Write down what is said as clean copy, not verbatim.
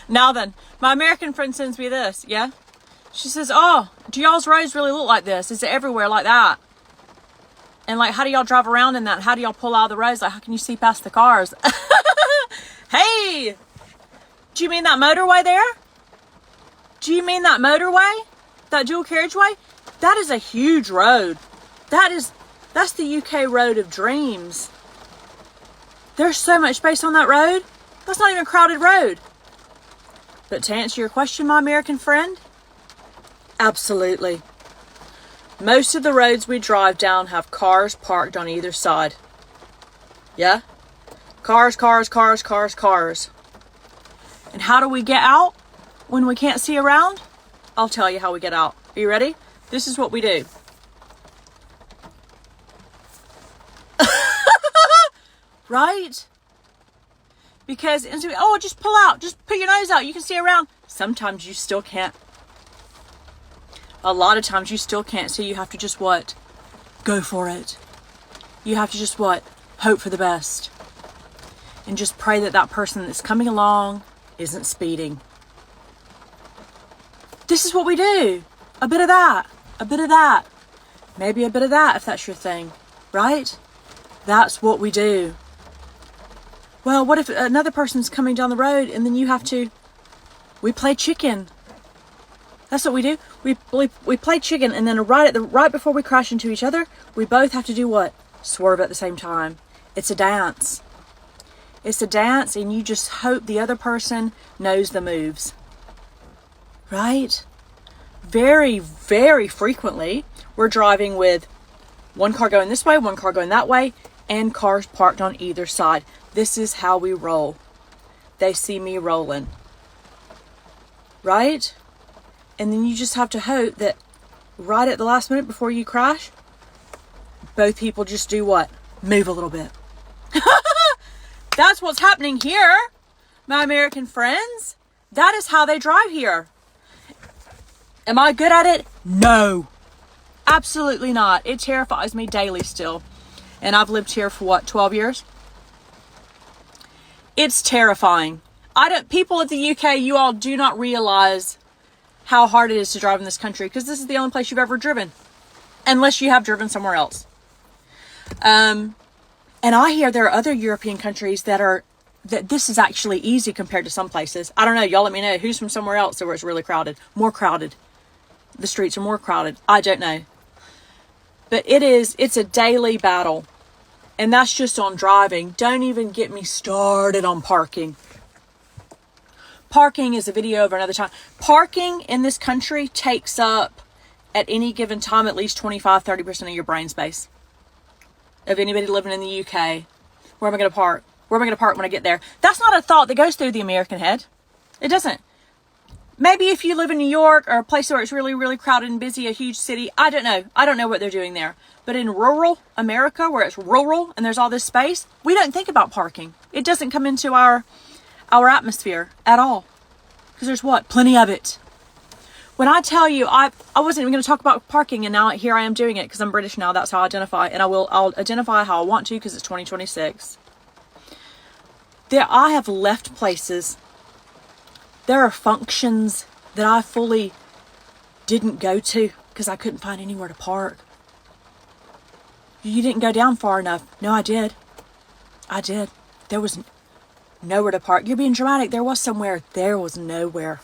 Now then, my American friend sends me this, yeah? She says, oh, do y'all's roads really look like this? Is it everywhere like that? And like, how do y'all drive around in that? How do y'all pull out of the roads? Like, how can you see past the cars? Hey, do you mean that motorway there? Do you mean that motorway? That dual carriageway? That is a huge road. That's the UK road of dreams. There's so much space on that road. That's not even a crowded road. But to answer your question, my American friend, absolutely. Most of the roads we drive down have cars parked on either side. Yeah? Cars, cars, cars, cars, cars. And how do we get out when we can't see around? I'll tell you how we get out. Are you ready? This is what we do. Right? Because, oh, just pull out. Just put your nose out. You can see around. Sometimes you still can't. A lot of times you still can't. So you have to just what? Go for it. You have to just what? Hope for the best. And just pray that that person that's coming along isn't speeding. This is what we do. A bit of that. A bit of that. Maybe a bit of that if that's your thing. Right? That's what we do. Well, what if another person's coming down the road and then you have to... We play chicken. That's what we do. We play chicken, and then right before we crash into each other, we both have to do what? Swerve at the same time. It's a dance. It's a dance, and you just hope the other person knows the moves. Right? Very, very frequently, we're driving with one car going this way, one car going that way, and cars parked on either side. This is how we roll. They see me rolling. Right? And then you just have to hope that right at the last minute before you crash, both people just do what? Move a little bit. That's what's happening here, my American friends. That is how they drive here. Am I good at it? No. Absolutely not. It terrifies me daily still. And I've lived here for what, 12 years? It's terrifying. People of the UK, you all do not realize how hard it is to drive in this country, because this is the only place you've ever driven, unless you have driven somewhere else. And I hear there are other European countries that this is actually easy compared to some places. I don't know. Y'all let me know who's from somewhere else where it's really crowded, more crowded. The streets are more crowded. I don't know. But it's a daily battle. And that's just on driving. Don't even get me started on parking. Parking is a video of another time. Parking in this country takes up, at any given time, at least 25-30% of your brain space. Of anybody living in the UK. Where am I going to park? Where am I going to park when I get there? That's not a thought that goes through the American head. It doesn't. Maybe if you live in New York or a place where it's really, really crowded and busy, a huge city, I don't know. I don't know what they're doing there. But in rural America, where it's rural and there's all this space, we don't think about parking. It doesn't come into our atmosphere at all. Because there's what? Plenty of it. When I tell you, I wasn't even going to talk about parking, and now here I am doing it because I'm British now. That's how I identify. And I'll identify how I want to because it's 2026. I have left places. There are functions that I fully didn't go to because I couldn't find anywhere to park. You didn't go down far enough. No, I did. There was nowhere to park. You're being dramatic. There was somewhere. There was nowhere.